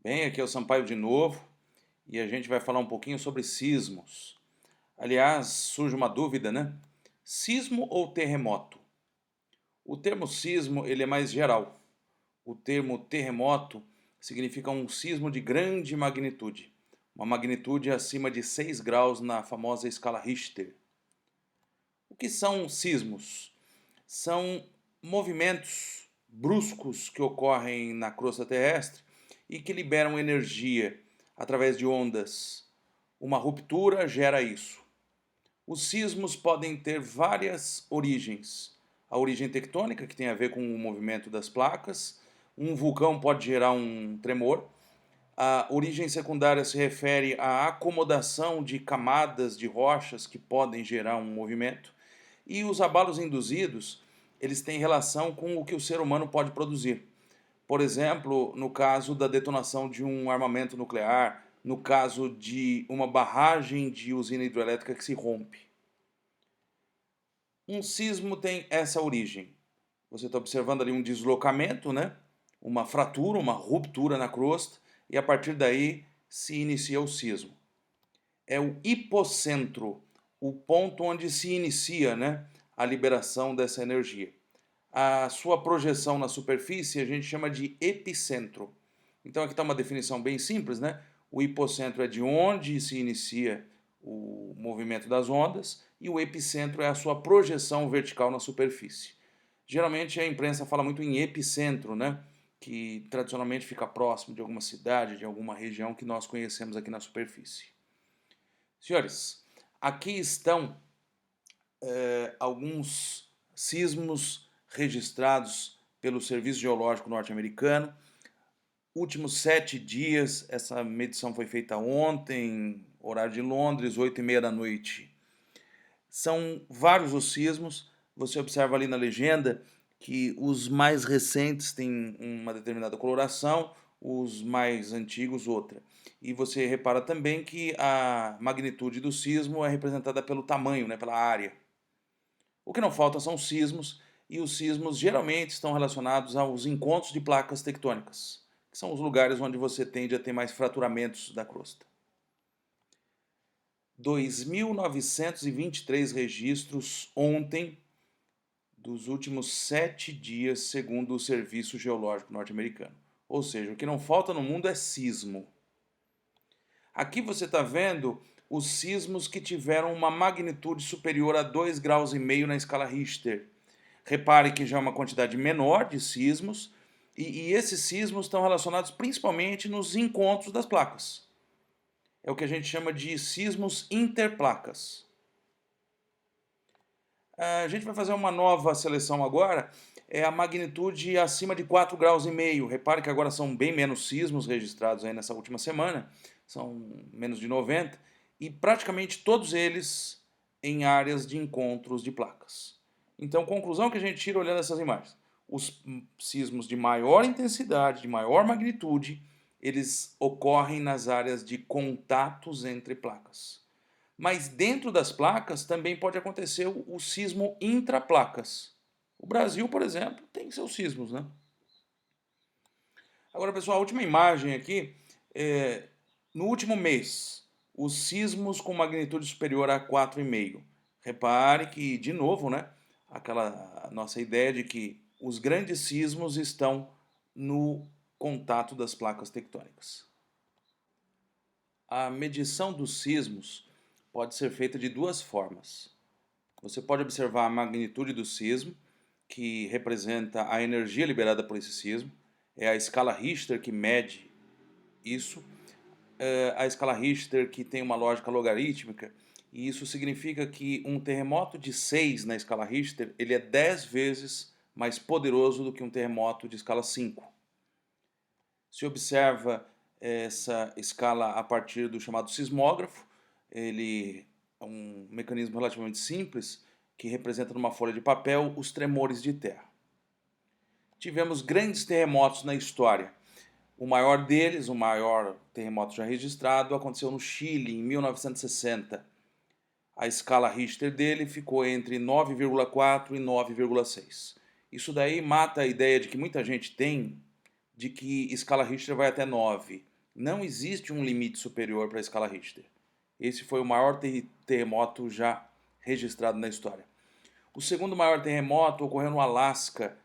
Bem, aqui é o Sampaio de novo e a gente vai falar um pouquinho sobre sismos. Aliás, surge uma dúvida, né? Sismo ou terremoto? O termo sismo ele é mais geral. O termo terremoto significa um sismo de grande magnitude, uma magnitude acima de 6 graus na famosa escala Richter. O que são sismos? São movimentos bruscos que ocorrem na crosta terrestre e que liberam energia através de ondas. Uma ruptura gera isso. Os sismos podem ter várias origens. A origem tectônica, que tem a ver com o movimento das placas. Um vulcão pode gerar um tremor. A origem secundária se refere à acomodação de camadas de rochas que podem gerar um movimento. E os abalos induzidos, eles têm relação com o que o ser humano pode produzir. Por exemplo, no caso da detonação de um armamento nuclear, no caso de uma barragem de usina hidrelétrica que se rompe. Um sismo tem essa origem. Você está observando ali um deslocamento, né? Uma fratura, uma ruptura na crosta, e a partir daí se inicia o sismo. É o hipocentro, o ponto onde se inicia, né, a liberação dessa energia. A sua projeção na superfície a gente chama de epicentro. Então aqui está uma definição bem simples, né? O hipocentro é de onde se inicia o movimento das ondas e o epicentro é a sua projeção vertical na superfície. Geralmente a imprensa fala muito em epicentro, né? Que tradicionalmente fica próximo de alguma cidade, de alguma região que nós conhecemos aqui na superfície. Senhores, aqui estão alguns sismos registrados pelo Serviço Geológico Norte-Americano. Últimos 7 dias, essa medição foi feita ontem, horário de Londres, 8h30 da noite. São vários os sismos, você observa ali na legenda que os mais recentes têm uma determinada coloração, os mais antigos outra. E você repara também que a magnitude do sismo é representada pelo tamanho, né, pela área. O que não falta são sismos, e os sismos geralmente estão relacionados aos encontros de placas tectônicas, que são os lugares onde você tende a ter mais fraturamentos da crosta. 2.923 registros ontem dos últimos 7 dias, segundo o Serviço Geológico Norte-Americano. Ou seja, o que não falta no mundo é sismo. Aqui você está vendo os sismos que tiveram uma magnitude superior a 2,5 graus na escala Richter. Repare que já é uma quantidade menor de sismos, e esses sismos estão relacionados principalmente nos encontros das placas. É o que a gente chama de sismos interplacas. A gente vai fazer uma nova seleção agora, é a magnitude acima de 4,5 graus. Repare que agora são bem menos sismos registrados aí nessa última semana, são menos de 90, e praticamente todos eles em áreas de encontros de placas. Então, conclusão que a gente tira olhando essas imagens: os sismos de maior intensidade, de maior magnitude, eles ocorrem nas áreas de contatos entre placas. Mas dentro das placas também pode acontecer o sismo intraplacas. O Brasil, por exemplo, tem seus sismos, né? Agora, pessoal, a última imagem aqui, no último mês, os sismos com magnitude superior a 4,5. Repare que, de novo, né, aquela nossa ideia de que os grandes sismos estão no contato das placas tectônicas. A medição dos sismos pode ser feita de duas formas. Você pode observar a magnitude do sismo, que representa a energia liberada por esse sismo. É a escala Richter que mede isso. A escala Richter que tem uma lógica logarítmica, e isso significa que um terremoto de 6 na escala Richter ele é 10 vezes mais poderoso do que um terremoto de escala 5. Se observa essa escala a partir do chamado sismógrafo. Ele é um mecanismo relativamente simples que representa numa folha de papel os tremores de terra. Tivemos grandes terremotos na história. O maior deles, o maior terremoto já registrado, aconteceu no Chile em 1960. A escala Richter dele ficou entre 9,4 e 9,6. Isso daí mata a ideia de que muita gente tem de que escala Richter vai até 9. Não existe um limite superior para a escala Richter. Esse foi o maior terremoto já registrado na história. O segundo maior terremoto ocorreu no Alasca,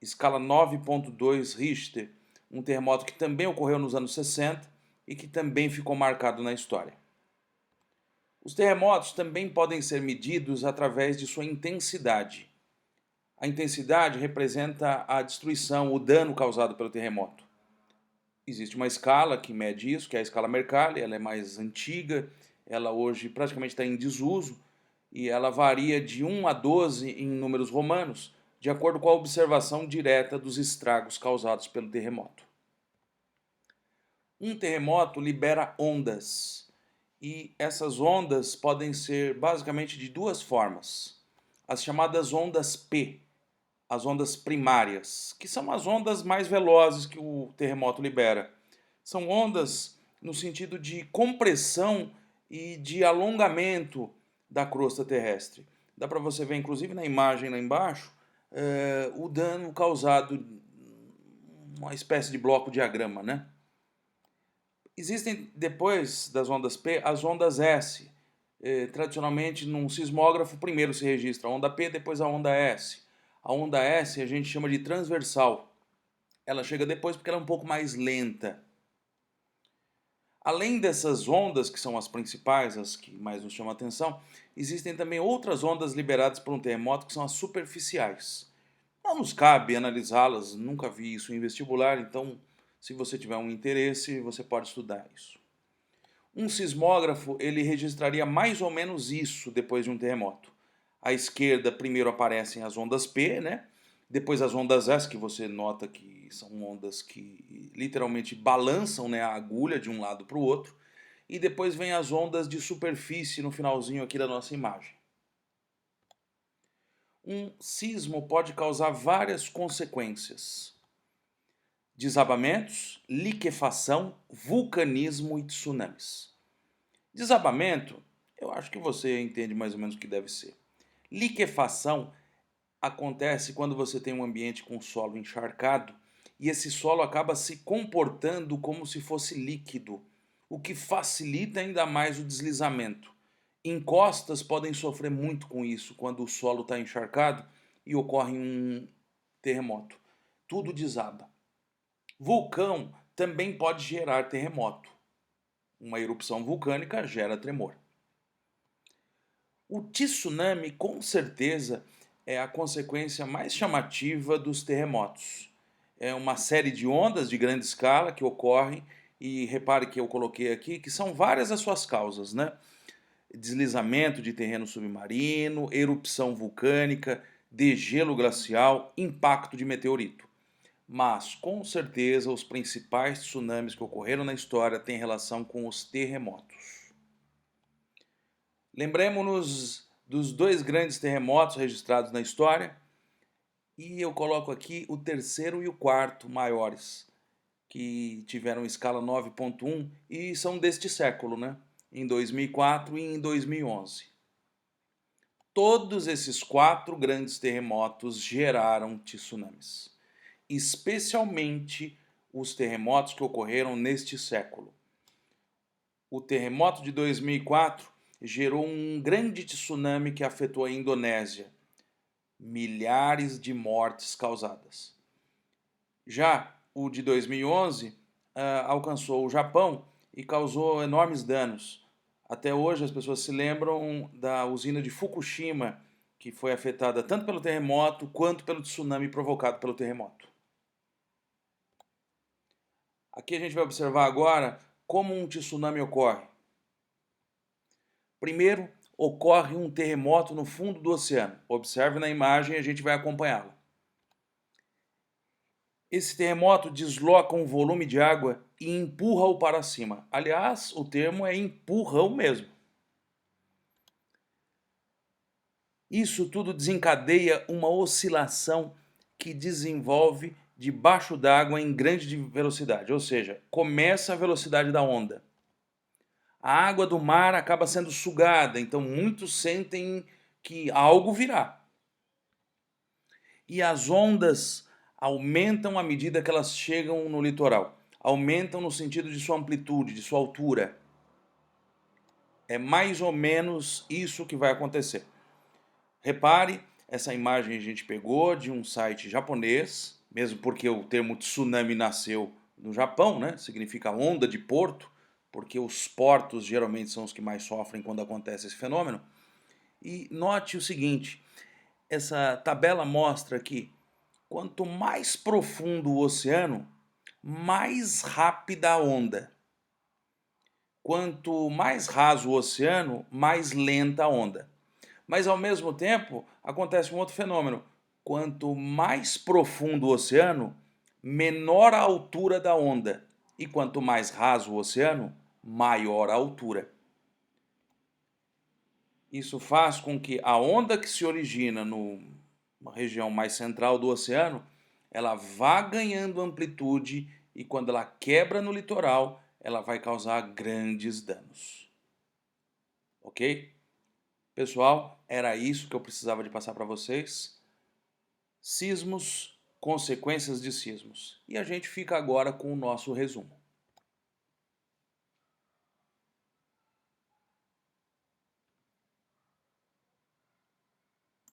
escala 9.2 Richter, um terremoto que também ocorreu nos anos 60 e que também ficou marcado na história. Os terremotos também podem ser medidos através de sua intensidade. A intensidade representa a destruição, o dano causado pelo terremoto. Existe uma escala que mede isso, que é a escala Mercalli, ela é mais antiga, ela hoje praticamente está em desuso, e ela varia de 1 a 12 em números romanos, de acordo com a observação direta dos estragos causados pelo terremoto. Um terremoto libera ondas, e essas ondas podem ser basicamente de duas formas. As chamadas ondas P, as ondas primárias, que são as ondas mais velozes que o terremoto libera. São ondas no sentido de compressão e de alongamento da crosta terrestre. Dá para você ver, inclusive na imagem lá embaixo, o dano causado, uma espécie de bloco diagrama, né? Existem, depois das ondas P, as ondas S. Tradicionalmente, num sismógrafo, primeiro se registra a onda P, depois a onda S. A onda S a gente chama de transversal. Ela chega depois porque ela é um pouco mais lenta. Além dessas ondas, que são as principais, as que mais nos chamam a atenção, existem também outras ondas liberadas por um terremoto que são as superficiais. Não nos cabe analisá-las, nunca vi isso em vestibular, então se você tiver um interesse, você pode estudar isso. Um sismógrafo, ele registraria mais ou menos isso depois de um terremoto. À esquerda, primeiro aparecem as ondas P, né? Depois as ondas S, que você nota que são ondas que literalmente balançam, né, a agulha de um lado para o outro. E depois vem as ondas de superfície no finalzinho aqui da nossa imagem. Um sismo pode causar várias consequências: desabamentos, liquefação, vulcanismo e tsunamis. Desabamento, eu acho que você entende mais ou menos o que deve ser. Liquefação acontece quando você tem um ambiente com solo encharcado e esse solo acaba se comportando como se fosse líquido, o que facilita ainda mais o deslizamento. Encostas podem sofrer muito com isso quando o solo está encharcado e ocorre um terremoto. Tudo desaba. Vulcão também pode gerar terremoto. Uma erupção vulcânica gera tremor. O tsunami, com certeza, é a consequência mais chamativa dos terremotos. É uma série de ondas de grande escala que ocorrem, e repare que eu coloquei aqui que são várias as suas causas, né? Deslizamento de terreno submarino, erupção vulcânica, degelo glacial, impacto de meteorito. Mas, com certeza, os principais tsunamis que ocorreram na história têm relação com os terremotos. Lembremos-nos dos dois grandes terremotos registrados na história, e eu coloco aqui o terceiro e o quarto maiores, que tiveram escala 9.1 e são deste século, né? Em 2004 e em 2011. Todos esses quatro grandes terremotos geraram tsunamis, especialmente os terremotos que ocorreram neste século. O terremoto de 2004 gerou um grande tsunami que afetou a Indonésia. Milhares de mortes causadas. Já o de 2011 alcançou o Japão e causou enormes danos. Até hoje as pessoas se lembram da usina de Fukushima, que foi afetada tanto pelo terremoto quanto pelo tsunami provocado pelo terremoto. Aqui a gente vai observar agora como um tsunami ocorre. Primeiro, ocorre um terremoto no fundo do oceano. Observe na imagem e a gente vai acompanhá-lo. Esse terremoto desloca um volume de água e empurra-o para cima. Aliás, o termo é empurrão mesmo. Isso tudo desencadeia uma oscilação que desenvolve debaixo d'água em grande velocidade, ou seja, começa a velocidade da onda. A água do mar acaba sendo sugada, então muitos sentem que algo virá. E as ondas aumentam à medida que elas chegam no litoral. aumentam no sentido de sua amplitude, de sua altura. É mais ou menos isso que vai acontecer. Repare, essa imagem a gente pegou de um site japonês, mesmo porque o termo tsunami nasceu no Japão, né? Significa onda de porto, porque os portos geralmente são os que mais sofrem quando acontece esse fenômeno. E note o seguinte, essa tabela mostra que quanto mais profundo o oceano, mais rápida a onda. Quanto mais raso o oceano, mais lenta a onda. Mas ao mesmo tempo, acontece um outro fenômeno. Quanto mais profundo o oceano, menor a altura da onda. E quanto mais raso o oceano, maior a altura. Isso faz com que a onda que se origina numa região mais central do oceano, ela vá ganhando amplitude e quando ela quebra no litoral, ela vai causar grandes danos. Ok? Pessoal, era isso que eu precisava de passar para vocês. Sismos, consequências de sismos. E a gente fica agora com o nosso resumo.